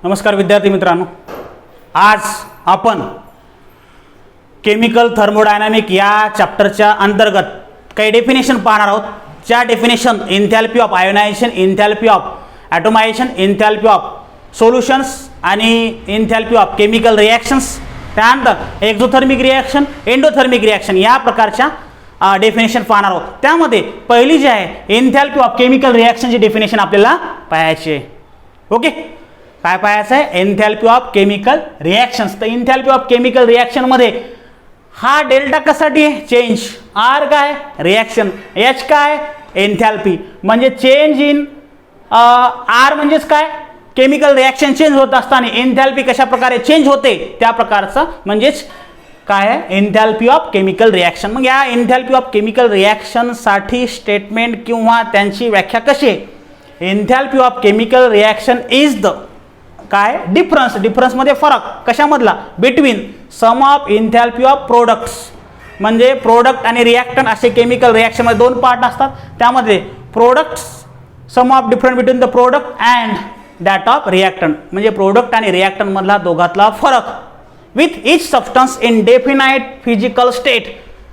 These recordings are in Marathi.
नमस्कार विद्यार्थी मित्रांनो, आज आपण केमिकल थर्मोडायनामिक या चॅप्टरच्या अंतर्गत काही डेफिनेशन पाहणार आहोत. ज्या definition enthalpy of ionisation, enthalpy of atomisation, enthalpy of solutions आणि एन्थॅल्पी ऑफ केमिकल रिॲक्शन्स, त्यानंतर एक्झोथर्मिक रिॲक्शन, एंडोथर्मिक रिॲक्शन या प्रकारच्या डेफिनेशन पाहणार आहोत. त्यामध्ये पहिली जी आहे एन्थॅल्पी ऑफ केमिकल रिॲक्शनची डेफिनेशन आपल्याला पाहायची आहे. ओके, काय पाहायचं आहे? Enthalpy of chemical reactions. तर एन्थॅल्पी ऑफ केमिकल रिॲक्शन मध्ये हा डेल्टा कशासाठी आहे? चेंज. आर काय? रिॲक्शन. एच काय? एन्थॅल्पी. म्हणजे चेंज इन आर म्हणजेच काय? केमिकल रिॲक्शन चेंज होत असताना एन्थॅल्पी कशा प्रकारे चेंज होते त्या प्रकारचं म्हणजेच काय आहे? Enthalpy of chemical reaction. मग या एन्थॅल्पी ऑफ केमिकल रिॲक्शन साठी स्टेटमेंट किंवा त्यांची व्याख्या कशी आहे? Enthalpy of chemical reaction is the काय? डिफरन्स. डिफरन्समध्ये फरक कशामधला? Between sum of enthalpy of products. म्हणजे प्रोडक्ट आणि रिॲक्टंट असे केमिकल रिॲक्शनमध्ये दोन पार्ट असतात. त्यामध्ये products, sum of difference between the product and that of reactant. म्हणजे प्रोडक्ट आणि रिॲक्टंट मधला दोघातला फरक with each substance in definite physical state.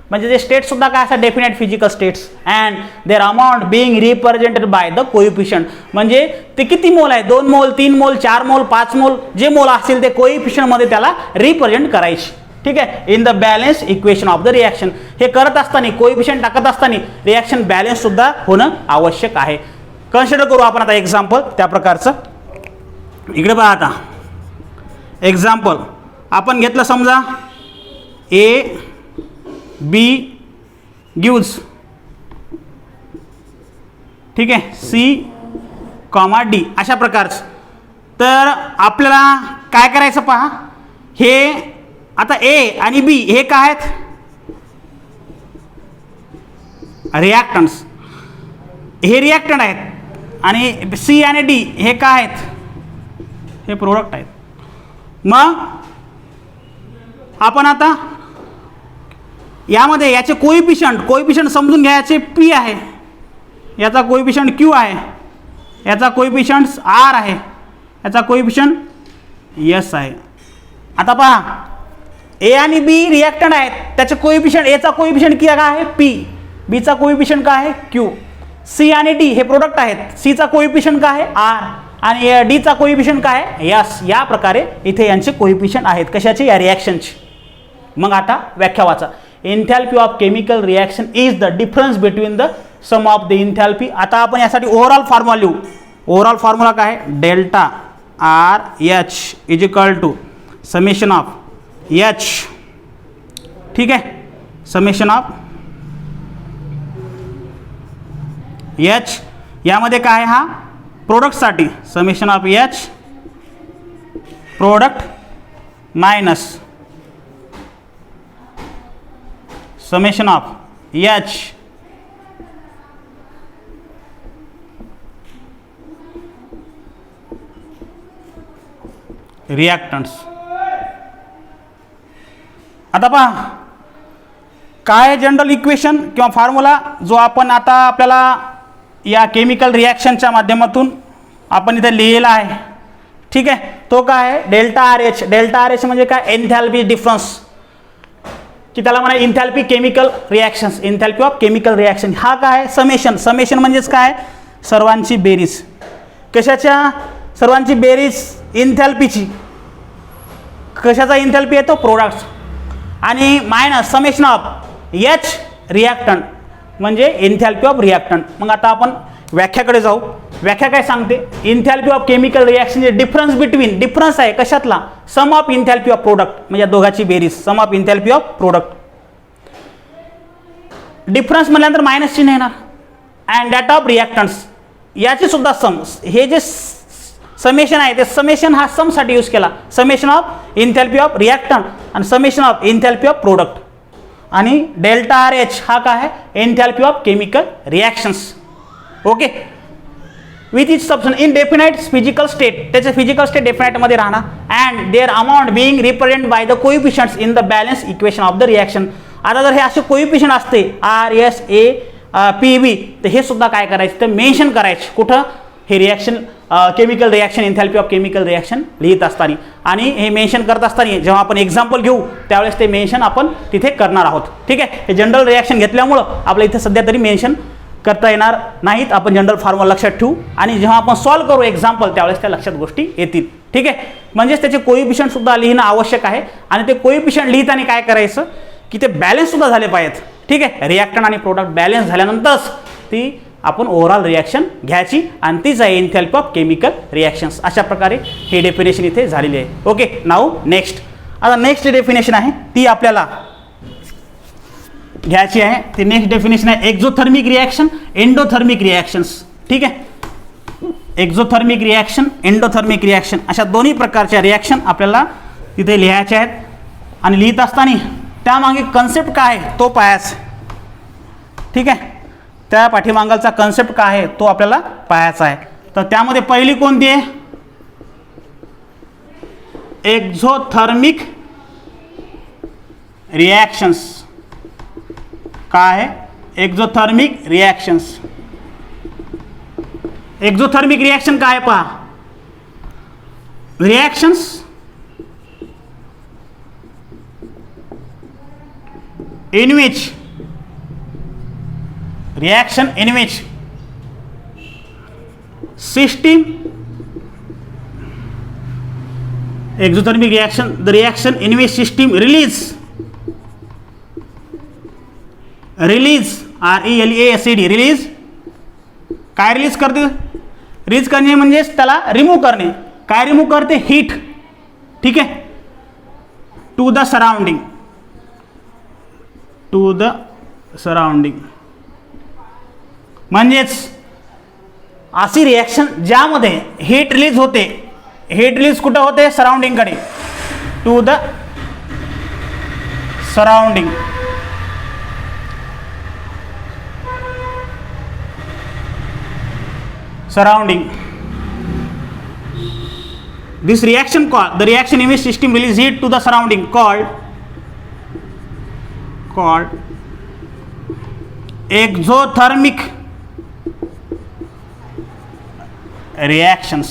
म्हणजे ते स्टेट सुद्धा काय असतात? Definite physical states. And their amount being represented by the coefficient. म्हणजे ते किती मोल आहे? 2 मोल, 3 मोल, 4 मोल, 5 मोल जे मोल असतील ते कोइफिशियंट मध्ये त्याला रिप्रेझेंट करायचे. ठीक आहे, in the balance equation of the reaction. हे करत असताना कोइफिशियंट टाकत असताना रिॲक्शन बॅलन्स सुद्धा होणं आवश्यक आहे. कन्सिडर करू आपण आता एक्झाम्पल त्या प्रकारचं. इकडे पहा आता एक्झाम्पल आपण घेतलं. समजा ए बी गिव्स, ठीक आहे, सी कॉमा डी अशा प्रकारचं. तर आपल्याला काय करायचं पहा. हे आता ए आणि बी हे काय आहेत? रिॲक्टंट्स. हे रिॲक्टंट आहेत आणि सी आणि डी हे काय आहेत? हे प्रोडक्ट आहेत. मग आपण आता यामध्ये याचे कोइफिशियंट समजून घ्यायचे. पी आहे, याचा कोइफिशियंट क्यू आहे, याचा कोइफिशियंट आर आहे, याचा कोइफिशियंट एस आहे. आता पहा ए आणि बी रिॲक्टंट आहेत, त्याचे कोइफिशियंट एचा कोइफिशियंट काय आहे? पी. बीचा कोइफिशियंट काय आहे? क्यू. सी आणि डी हे प्रोडक्ट आहेत, सीचा कोइफिशियंट काय आहे? आर. आणि डीचा कोइफिशियंट काय आहे? एस. या प्रकारे इथे यांचे कोइफिशियंट आहेत. कशाचे? या रिॲक्शनचे. मग आता व्याख्या वाचा. Enthalpy of chemical reaction is the difference between the sum of the enthalpy. आता आपण यासाठी ओव्हरऑल फॉर्म्युला लिहू. ओव्हरऑल फॉर्म्युला काय आहे? Delta R H is equal to summation of H, ठीक आहे, समेशन ऑफ एच. यामध्ये काय हा प्रोडक्टसाठी summation of H product minus summation of H रिॲक्टंट्स. आता पहा काय जनरल इक्वेशन किंवा फॉर्म्युला जो आपण आता आपल्याला या केमिकल रिॲक्शनच्या माध्यमातून आपण इथे लिहिलेला आहे. ठीक आहे, तो काय आहे? Delta R H. Delta R H म्हणजे काय? एन्थॅल्पी डिफरन्स, की त्याला म्हणा enthalpy chemical reactions, enthalpy of chemical reaction. हा काय आहे? समेशन. समेशन म्हणजेच काय? सर्वांची बेरीज. कशाच्या? सर्वांची बेरीज एन्थॅल्पीची. कशाचा एन्थॅल्पी येतो? प्रोडक्ट्स. आणि minus summation of H reactant म्हणजे एन्थॅल्पी ऑफ रिॲक्टंट. मग आता आपण व्याख्याकडे जाऊ. व्याख्या काय सांगते? एन्थॅल्पी ऑफ केमिकल रिॲक्शनचे डिफरन्स बिटवीन, डिफरन्स आहे कशातला? Sum of enthalpy of product म्हणजे दोघाची बेरीज, sum of enthalpy of product. Difference म्हटल्यानंतर मायनस चिन्ह येणार. अँड दॅट ऑफ रिॲक्टंट्स याचे सुद्धा सम. हे जे समेशन आहे ते समेशन हा समसाठी यूज केला. Summation of enthalpy of reactant आणि summation of enthalpy of product. आणि डेल्टा आर एच हा काय आहे? Enthalpy of chemical reactions. Okay, with each substance in definite physical state. त्याचे फिजिकल स्टेट डेफिनाइटमध्ये राहणार. And their amount being represent by the coefficients in the balance equation of the reaction. आता जर हे असे कोइफिशियंट असते R S A P B तर हे सुद्धा काय करायचं? तर मेन्शन करायचे. कुठं? हे reaction chemical reaction enthalpy of chemical reaction लिहित असताना आणि हे मेन्शन करत असताना जेव्हा आपण एक्झाम्पल घेऊ त्यावेळेस ते मेन्शन आपण तिथे करणार आहोत. ठीक आहे, हे जनरल रिॲक्शन घेतल्यामुळं आपल्या इथे सध्या तरी मेन्शन करता येणार नाहीत. आपण जनरल फॉर्म्युला लक्षात ठेवू आणि जेव्हा आपण सॉल्व्ह करू एक्झाम्पल त्यावेळेस त्या लक्षात गोष्टी येतील. ठीक आहे, म्हणजेच त्याचे कोइफिशियंट सुद्धा लिहिणं आवश्यक आहे आणि ते कोइफिशियंट लिहिताना काय करायचं की ते बॅलन्स सुद्धा झाले पाहिजेत. ठीक आहे, रिॲक्टंट आणि प्रोडक्ट बॅलन्स झाल्यानंतरच ती आपण ओव्हरऑल रिॲक्शन घ्यायची आणि तीच आहे एन्थॅल्पी ऑफ केमिकल रिॲक्शन्स. अशा प्रकारे हे डेफिनेशन इथे झालेली आहे. Okay, now next. आता नेक्स्ट डेफिनेशन आहे ती आपल्याला घ्यायची आहे. ती नेक्स्ट डेफिनेशन आहे एक्झोथर्मिक रिॲक्शन एंडोथर्मिक रिॲक्शन्स. ठीक आहे, एक्झोथर्मिक रिॲक्शन एंडोथर्मिक रिॲक्शन अशा दोन्ही प्रकारच्या रिॲक्शन आपल्याला तिथे लिहायच्या आहेत आणि लिहित असताना त्यामागे कन्सेप्ट काय आहे तो पाहायचा. ठीक आहे, त्या पाठीमागाचा कन्सेप्ट काय आहे तो आपल्याला पाहायचा आहे. तर त्यामध्ये पहिली कोणती आहे, एक्झोथर्मिक रिॲक्शन्स. काय आहे, एक्झोथर्मिक रिॲक्शन्स. एक्झोथर्मिक रिॲक्शन काय पहा, reactions in which reaction in which system exothermic reaction the reaction in which system release RELEASED release काय रिलीज करते, रिलीज करणे म्हणजेच त्याला रिमूव्ह करणे. काय रिमूव्ह करते, हीट. ठीक आहे, टू द सराउंडिंग म्हणजेच अशी रिॲक्शन ज्यामध्ये हीट रिलीज होते. हीट रिलीज कुठं होते, सराउंडिंगकडे, to the surrounding. This reaction called the reaction in which system release heat to the surrounding called exothermic reactions.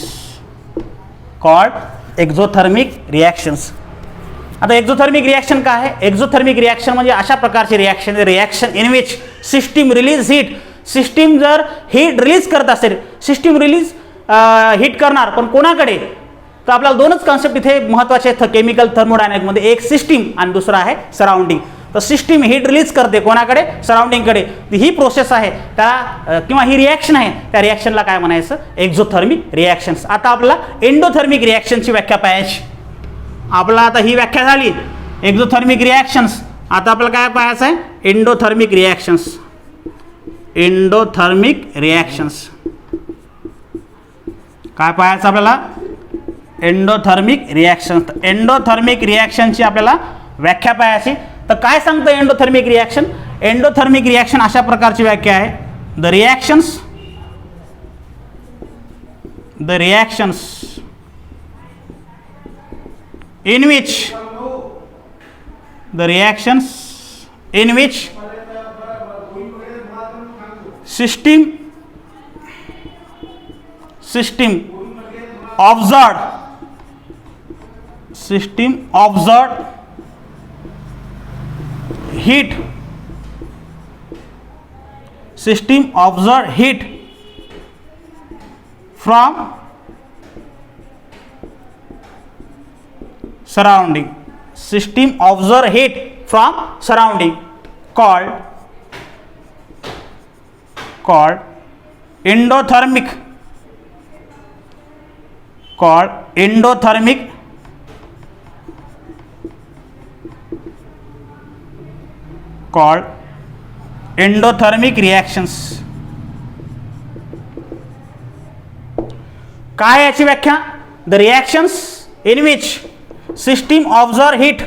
आता एक्झोथर्मिक रिॲक्शन काय आहे, एक्झोथर्मिक रिॲक्शन म्हणजे अशा प्रकारचे reaction in which system release heat. System जर हीट रिलीज करत असेल, सिस्टीम रिलीज हीट करणार पण कोणाकडे, तर आपल्याला दोनच कॉन्सेप्ट इथे महत्त्वाचे आहेत केमिकल थर्मोडायनॅमिकमध्ये, एक सिस्टीम आणि दुसरा आहे सराउंडिंग. तर सिस्टीम हीट रिलीज करते कोणाकडे, सराउंडिंगकडे. ही प्रोसेस आहे त्या किंवा ही रिॲक्शन आहे त्या रिॲक्शनला काय म्हणायचं, एक्झोथर्मिक रिॲक्शन्स. आता आपल्याला एंडोथर्मिक रिॲक्शनची व्याख्या पाहायची. आपला आता ही व्याख्या झाली एक्झोथर्मिक रिॲक्शन्स. आता आपल्याला काय पाहायचं आहे, एंडोथर्मिक रिॲक्शन्स. काय पाहायचं आपल्याला, एंडोथर्मिक रिॲक्शन. एंडोथर्मिक रिॲक्शनची आपल्याला व्याख्या पाहायची. तर काय सांगतं एंडोथर्मिक रिॲक्शन, एंडोथर्मिक रिॲक्शन अशा प्रकारची व्याख्या आहे, the reactions in which system observed heat from surrounding. System observe heat from surrounding called endothermic. Endothermic reactions. काय याची व्याख्या, the reactions in which system observe heat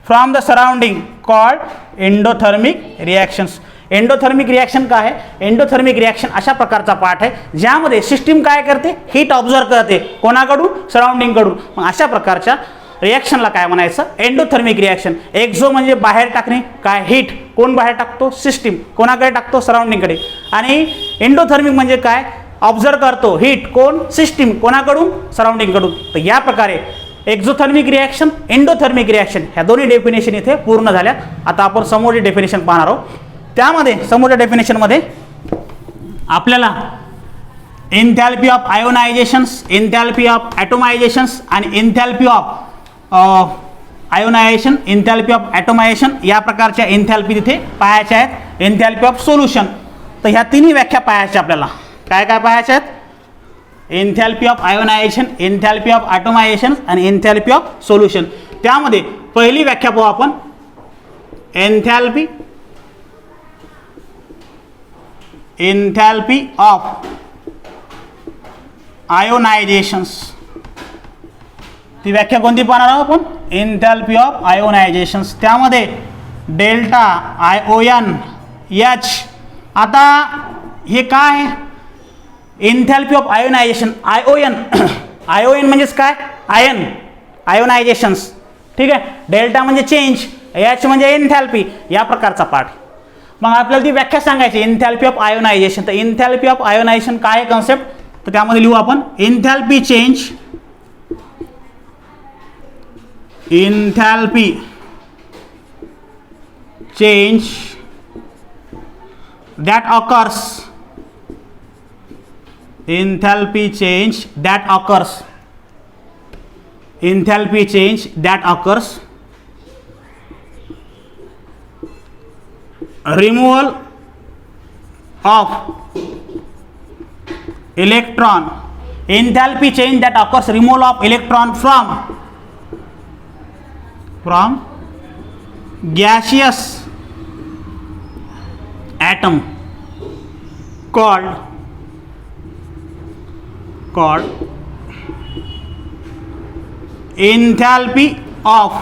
from the surrounding called endothermic reactions. Endothermic reaction काय आहे, एंडोथर्मिक रिॲक्शन अशा प्रकारचा पार्ट आहे ज्यामध्ये सिस्टीम काय करते, हीट ऑब्झर्व करते कोणाकडून, सराउंडिंगकडून. मग अशा प्रकारच्या रिॲक्शनला काय म्हणायचं, एंडोथर्मिक रिॲक्शन. एक्झो म्हणजे बाहेर टाकणे, काय हीट कोण बाहेर टाकतो, सिस्टीम कोणाकडे टाकतो, सराउंडिंगकडे. आणि एंडोथर्मिक म्हणजे काय, ऑब्झर्व करतो हीट, कोण? सिस्टीम. कोणाकडून? सराउंडिंगकडून. तर या प्रकारे एक्झोथर्मिक रिॲक्शन, एंडोथर्मिक रिॲक्शन ह्या दोन्ही डेफिनेशन इथे पूर्ण झाल्या. आता आपण समोरचे डेफिनेशन पाहणार आहोत. त्यामध्ये समोरच्या डेफिनेशनमध्ये आपल्याला एन्थॅल्पी ऑफ आयोनायझेशन्स, एन्थॅल्पी ऑफ ॲटोमायझेशन्स आणि enthalpy of ionisation, enthalpy of atomisation या प्रकारच्या एन्थॅल्पी तिथे पाहायच्या आहेत. Enthalpy of solution. तर ह्या तिन्ही व्याख्या पाहायच्या आपल्याला. काय काय पाहायच्या आहेत? Enthalpy of ionisation, enthalpy of ॲटोमायझेशन आणि एन्थॅल्पी ऑफ सोल्युशन. त्यामध्ये पहिली व्याख्या पाहू आपण. Enthalpy of ionizations. ती व्याख्या कोणती पाहणार आहोत आपण? Enthalpy of ionizations. त्यामध्ये डेल्टा ION H. आता हे काय? एन्थॅल्पी ऑफ आयोनायझेशन. ION म्हणजेच काय? आयन, आयोनायझेशन्स. ठीक आहे. डेल्टा म्हणजे चेंज, H म्हणजे एन्थॅल्पी, या प्रकारचा पार्ट. मग आपल्याला ती व्याख्या सांगायची एन्थॅल्पी ऑफ आयोनायझेशन. तर एन्थॅल्पी ऑफ आयोनायझेशन काय कन्सेप्ट? तर त्यामध्ये लिहू आपण enthalpy change, enthalpy change that occurs, enthalpy change that occurs, enthalpy change that occurs, removal of electron, enthalpy change that occurs, removal of electron from gaseous atom called enthalpy of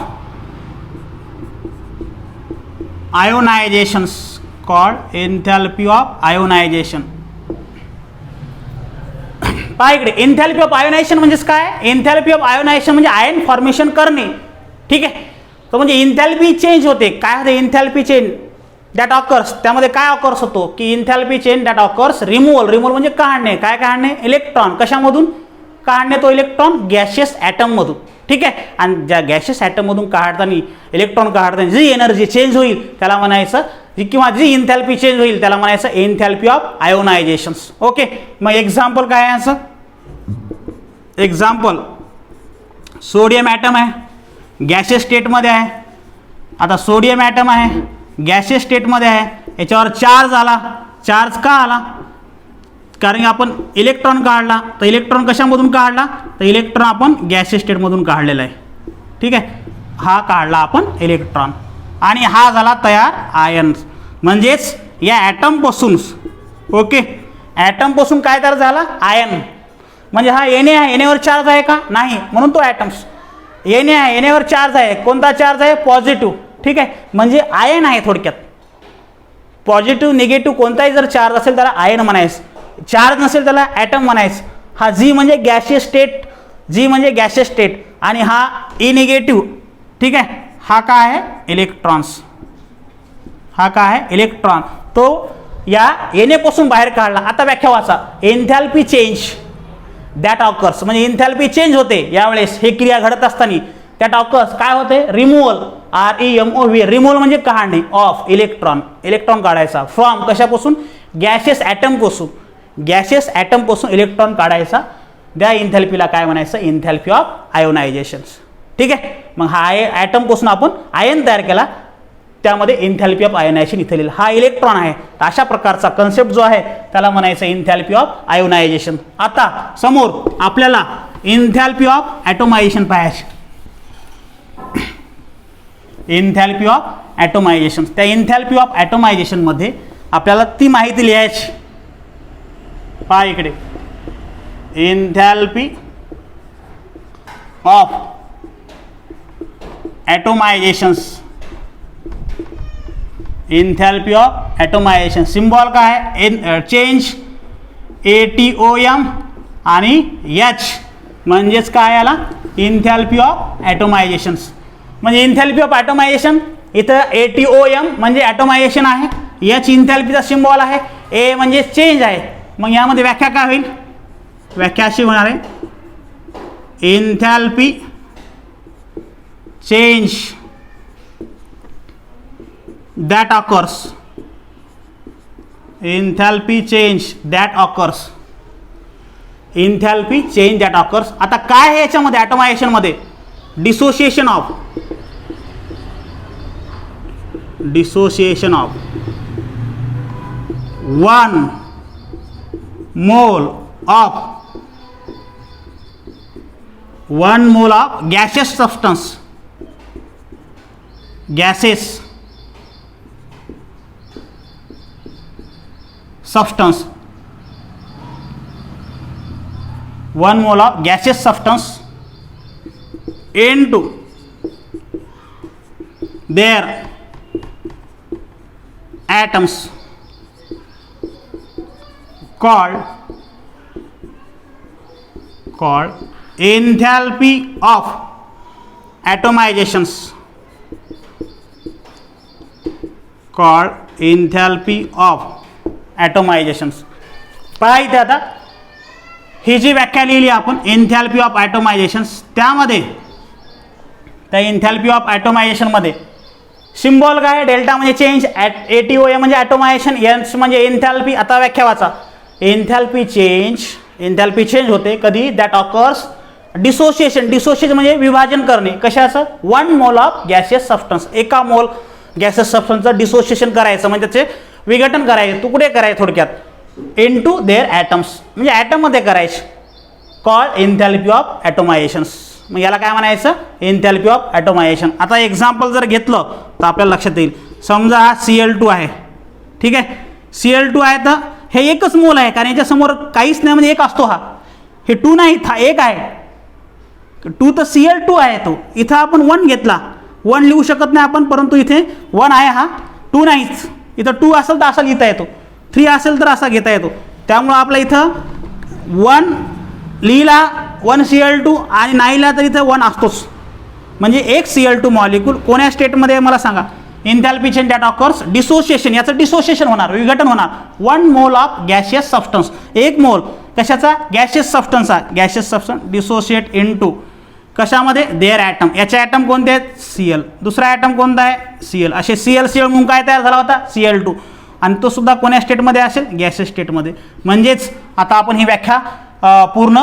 ionizations, called enthalpy of ionization. पहा इकडे एन्थॅल्पी ऑफ आयोनायझेशन म्हणजेच काय? एन्थॅल्पी ऑफ आयोनायझेशन म्हणजे आयन फॉर्मेशन करणे. ठीक आहे. तर म्हणजे एन्थॅल्पी चेंज होते. काय होते? एन्थॅल्पी चेंज दॅट ऑकर्स. त्यामध्ये काय ऑकर्स होतो? की एन्थॅल्पी change that occurs removal. Removal म्हणजे काढणे. काय काढणे? इलेक्ट्रॉन. कशामधून काढणे? तो इलेक्ट्रॉन गॅशियस ॲटममधून. ठीक आहे. आणि ज्या गॅशियस ॲटममधून काढताना इलेक्ट्रॉन काढताना जी एनर्जी चेंज होईल त्याला म्हणायचं, किंवा जी एन्थॅल्पी चेंज होईल त्याला म्हणायचं एन्थॅल्पी ऑफ आयोनायझेशन्स. ओके. मग एक्झाम्पल काय आहे याचं? एक्झाम्पल, सोडियम ॲटम आहे, गॅशियस स्टेटमध्ये आहे. आता सोडियम ॲटम आहे, गॅशियस स्टेटमध्ये आहे. याच्यावर चार्ज आला. चार्ज का आला? कारण की आपण इलेक्ट्रॉन काढला. तर इलेक्ट्रॉन कशामधून काढला? तर इलेक्ट्रॉन आपण गॅशियस स्टेटमधून काढलेला आहे. ठीक आहे. हा काढला आपण इलेक्ट्रॉन आणि हा झाला तयार आयन. म्हणजेच या ॲटमपासून, ओके, ॲटमपासून काय तयार झाला? आयन. म्हणजे हा Na आहे. Naवर चार्ज आहे का? नाही. म्हणून तो ॲटम्स. Na आहे, Naवर चार्ज आहे. कोणता चार्ज आहे? पॉझिटिव्ह. ठीक आहे. म्हणजे आयन आहे थोडक्यात. पॉझिटिव्ह निगेटिव्ह कोणताही जर चार्ज असेल त्याला आयन म्हणायचं. चार्ज नसेल त्याला ॲटम म्हणायचं. हा जी म्हणजे गॅशियस स्टेट, जी म्हणजे गॅशियस स्टेट, आणि हा ई निगेटिव्ह. ठीक आहे. हा काय आहे? इलेक्ट्रॉन्स. हा काय आहे? इलेक्ट्रॉन. तो या येण्यापासून बाहेर काढला. आता व्याख्या वाचा. एन्थॅल्पी चेंज दॅट ऑकर्स. म्हणजे एन्थॅल्पी चेंज होते यावेळेस हे क्रिया घडत असताना. दॅट ऑकर्स काय होते? Removal, REMOV. रिमूव्हल म्हणजे काढणे ऑफ इलेक्ट्रॉन. इलेक्ट्रॉन काढायचा फ्रॉम कशापासून? गॅशियस ॲटमपासून. गॅशियस ॲटमपासून इलेक्ट्रॉन काढायचा. त्या एन्थॅल्पीला काय म्हणायचं? Enthalpy of ionizations. ठीक आहे. मग हा ॲटमपासून आपण आयन तयार केला, त्यामध्ये एन्थॅल्पी ऑफ आयोनायझेशन इथे लिहिलं. हा इलेक्ट्रॉन आहे. तर अशा प्रकारचा कन्सेप्ट जो आहे त्याला म्हणायचं एन्थॅल्पी ऑफ आयोनायझेशन. आता समोर आपल्याला एन्थॅल्पी ऑफ ॲटोमायझेशन पाहायचे. एन्थॅल्पी ऑफ ॲटोमायझेशन. त्या एन्थॅल्पी ऑफ ॲटोमायझेशनमध्ये आपल्याला ती माहिती लिहायची. पहा इकडे, enthalpy of atomizations. Enthalpy of atomization symbol काय आहे? चेंज, ATOM आणि H. म्हणजेच काय आला? Enthalpy of atomizations. म्हणजे एन्थॅल्पी ऑफ ॲटोमायझेशन इथं ATOM म्हणजे ॲटोमायझेशन आहे. H एन्थॅल्पीचा सिम्बॉल आहे. A म्हणजे चेंज आहे. मग यामध्ये व्याख्या काय होईल? व्याख्या अशी होणार आहे, एन्थॅल्पी change that occurs, enthalpy change that occurs, enthalpy change that occurs. आता काय आहे याच्यामध्ये ॲटोमायझेशन मध्ये? Dissociation of 1 mole of gaseous substance, gaseous substance, 1 mole of gaseous substance into their atoms called enthalpy of atomizations, called enthalpy of ॲटोमायझेशन्स. पहा इथे आता ही जी व्याख्या लिहिली आपण एन्थॅल्पी ऑफ ॲटोमायझेशन्स, त्यामध्ये त्या एन्थॅल्पी ऑफ ॲटोमायझेशनमध्ये सिम्बॉल काय? डेल्टा म्हणजे चेंज, ATOA म्हणजे ॲटोमायझेशन, एन्स म्हणजे एन्थॅल्पी. आता व्याख्या वाचा, एन्थॅल्पी चेंज होते कधी? दॅट ऑकर्स डिसोसिएशन म्हणजे विभाजन करणे. कशाचं? 1 मोल ऑफ गॅसियस सबस्टन्स, एका मोल गॅसियस सबस्टन्सचं डिसोसिएशन करायचं म्हणजे त्याचे विघटन करायचे, तुकडे करायचे थोडक्यात, इनटू देअर ॲटम्स म्हणजे ॲटममध्ये करायचे, कॉल्ड एन्थॅल्पी ऑफ ॲटोमायझेशन्स. मग याला काय म्हणायचं? Enthalpy of atomisation. आता एक्झाम्पल जर घेतलं तर आपल्याला लक्षात येईल. समजा हा Cl2 आहे, ठीक आहे, Cl2 आहे तर हे एकच मोल आहे, कारण याच्यासमोर काहीच नाही म्हणजे एक असतो हा, हे 2 नाही, हा एक आहे, 2 तर Cl2 आहे तो. इथं आपण 1 घेतला, 1 लिहू शकत नाही आपण, परंतु इथे 1 आहे, हा 2 नाहीच. इथं 2 असेल तर असा लिहिता येतो, 3 असेल तर असा घेता येतो. त्यामुळं आपला इथं 1 लिहिला 1 Cl2 आणि नाही लिहिला तर इथं 1 असतोच. म्हणजे एक Cl2 मॉलिक्यूल कोण्या स्टेटमध्ये मला सांगा? एन्थॅल्पी चेंज दॅट ऑकर्स डिसोसिएशन, याचं डिसोसिएशन होणार, विघटन होणार. 1 मोल ऑफ गॅसियस सबस्टन्स, एक मोल कशाचा? गॅसियस सबस्टन्सचा. गॅसियस सबस्टन्स डिसोसिएट इनटू कशामध्ये? Their atom. याचे ॲटम कोणते आहेत? Cl. दुसरा ॲटम कोणता आहे? Cl. असे Cl म्हणून काय तयार झाला होता? Cl2. आणि तो सुद्धा कोण्या स्टेटमध्ये असेल? गॅसियस स्टेटमध्ये. म्हणजेच आता आपण ही व्याख्या पूर्ण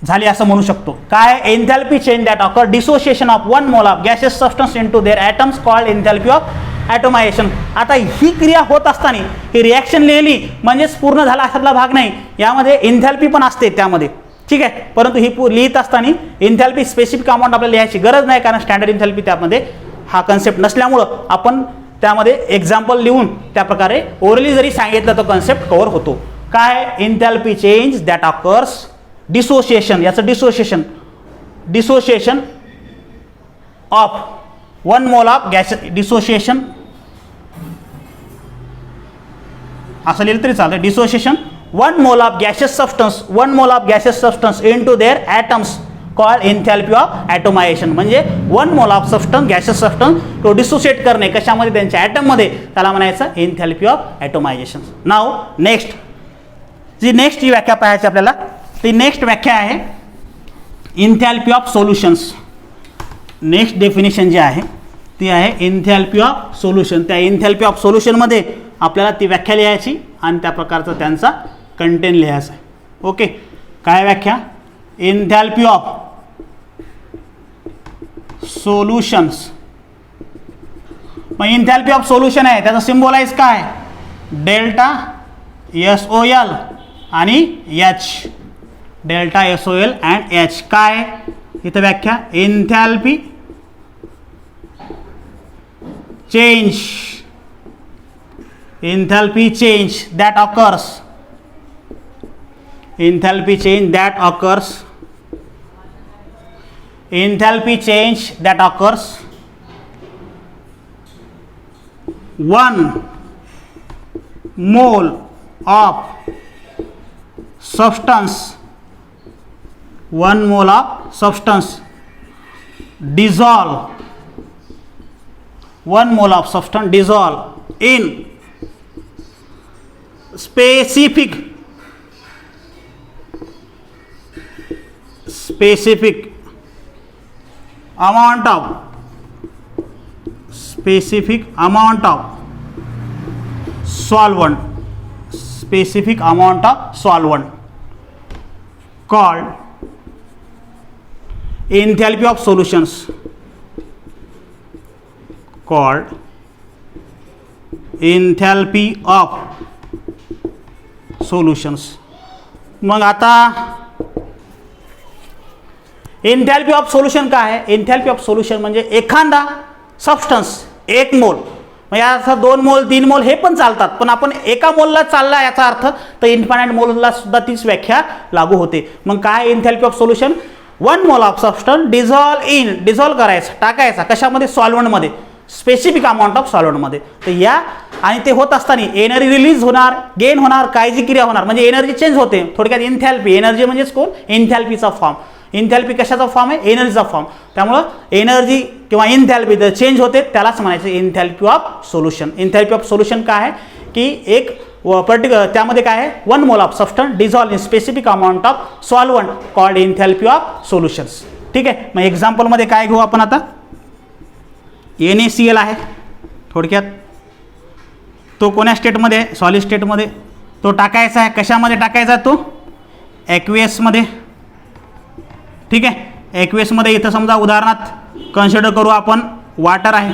झाली असं म्हणू शकतो. काय? Enthalpy change that occur dissociation of 1 mole of gaseous substance into their atoms called enthalpy of atomisation. आता ही क्रिया होत असताना ही रिॲक्शन लिहिली म्हणजेच पूर्ण झाला अशातला भाग नाही, यामध्ये एन्थॅल्पी पण असते त्यामध्ये, ठीक आहे. परंतु ही लिहित असताना एन्थॅल्पी स्पेसिफिक अमाऊंट आपल्याला लिहायची गरज नाही, कारण स्टँडर्ड एन्थॅल्पी त्यामध्ये हा कन्सेप्ट नसल्यामुळं आपण त्यामध्ये एक्झाम्पल लिहून त्या प्रकारे ओरली जरी सांगितलं तर कन्सेप्ट कव्हर होतो. काय? Enthalpy change that occurs dissociation, याचं dissociation of 1 mole of gas, dissociation असं लिहिलं तरी चालेल. Dissociation 1 mole of gaseous substance, 1 mole of gaseous substance into their atoms called enthalpy of atomisation. म्हणजे 1 mole of substance, gaseous substance तो डिसोसिएट करणे कशामध्ये? त्यांच्या ॲटममध्ये, त्याला म्हणायचं एन्थॅल्पी ऑफ ॲटोमायझेशन. नाव नेक्स्ट जी व्याख्या पाहायची आपल्याला, ती नेक्स्ट व्याख्या आहे enthalpy of solutions. Next definition जी आहे ती आहे एन्थॅल्पी ऑफ सोल्युशन. त्या एन्थॅल्पी ऑफ सोल्युशनमध्ये आपल्याला ती व्याख्या लिहायची आणि त्या प्रकारचा त्यांचा कंटेंट लिहायचा आहे. ओके, काय व्याख्या? एन्थॅल्पी ऑफ सोल्युशन्स. मग एन्थॅल्पी ऑफ सोल्युशन आहे, त्याचा सिम्बॉलाइज काय? डेल्टा SOL आणि H, delta SOL and H. काय इथं व्याख्या? एन्थॅल्पी change, enthalpy change that occurs, एन्थॅल्पी change that occurs, एन्थॅल्पी change that occurs 1 mole of substance, 1 mole of substance dissolve, 1 mole of substance dissolve in specific amount of solvent called enthalpy of solutions, मग आता एन्थॅल्पी ऑफ सोल्युशन काय आहे? एन्थॅल्पी ऑफ सोल्युशन म्हणजे एखादा सबस्टन्स 1 मोल, म्हणजे याचा 2 मोल 3 मोल हे पण चालतात, पण आपण एका मोलला चालला याचा अर्थ तर इन्फायनाईट मोलला सुद्धा तीच व्याख्या लागू होते. मग काय एन्थॅल्पी of solution? 1 mole of substance dissolve करायचा, टाकायचा कशामध्ये? सॉल्व्हंटमध्ये, स्पेसिफिक अमाऊंट ऑफ सॉल्व्हंटमध्ये. तर या आणि ते होत असताना एनर्जी रिलीज होणार, गेन होणार, कायची क्रिया होणार, म्हणजे एनर्जी चेंज होते. थोडक्यात एन्थॅल्पी, एनर्जी म्हणजेच कोण? एन्थॅल्पीचा फॉर्म. एन्थॅल्पी कशाचा फॉर्म आहे? एनर्जीचा फॉर्म. त्यामुळं एनर्जी किंवा एन्थॅल्पी जर चेंज होते त्यालाच म्हणायचं enthalpy of solution. एन्थॅल्पी of solution काय आहे की एक पर्टिक्युलर त्यामध्ये काय आहे? 1 mole of substance dissolve in specific amount of solvent called enthalpy of solutions. ठीक आहे. मग एक्झाम्पलमध्ये काय घेऊ आपण आता? NaCl आहे थोडक्यात. तो कोण्या स्टेटमध्ये? सॉलिड स्टेटमध्ये. तो टाकायचा आहे कशामध्ये? टाकायचा तो ॲक्वियसमध्ये. ठीक आहे. ॲक्वियसमध्ये इथं समजा उदाहरणार्थ कन्सिडर करू आपण वॉटर आहे.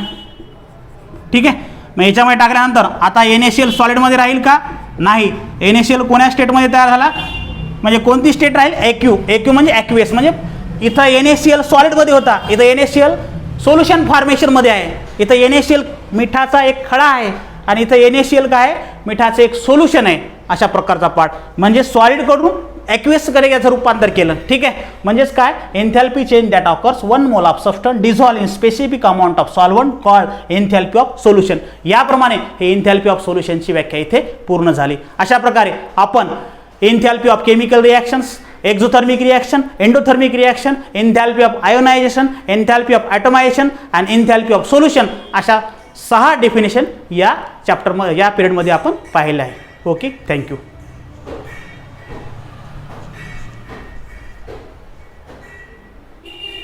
ठीक आहे. मग याच्यामध्ये टाकल्यानंतर आता NaCl सॉलिडमध्ये राहील का? नाही. NaCl कोण्या स्टेटमध्ये तयार झाला? म्हणजे कोणती स्टेट राहील? ॲक्यू म्हणजे ॲक्वियस. म्हणजे इथं NaCl सॉलिडमध्ये होता, इथं NaCl सोल्युशन फॉर्मेशनमध्ये आहे. इथं NaCl मिठाचा एक खडा आहे आणि इथं NaCl काय आहे? मिठाचं एक सोल्युशन आहे. अशा प्रकारचा पार्ट म्हणजे सॉलिडकडून ॲक्वियसकडे याचं रूपांतर केलं. ठीक आहे. म्हणजेच काय? Enthalpy change that occurs 1 mole of substance dissolve in specific amount of solvent called enthalpy of solution. याप्रमाणे हे एन्थॅल्पी ऑफ सोल्युशनची व्याख्या इथे पूर्ण झाली. अशा प्रकारे आपण enthalpy of chemical reactions, exothermic reaction, endothermic reaction, enthalpy of ionisation, enthalpy of ॲटोमायझेशन आणि एन्थॅल्पी ऑफ सोल्युशन अशा 6 डेफिनेशन या चॅप्टरमध्ये या पिरियडमध्ये आपण पाहिलं आहे. Okay, thank you.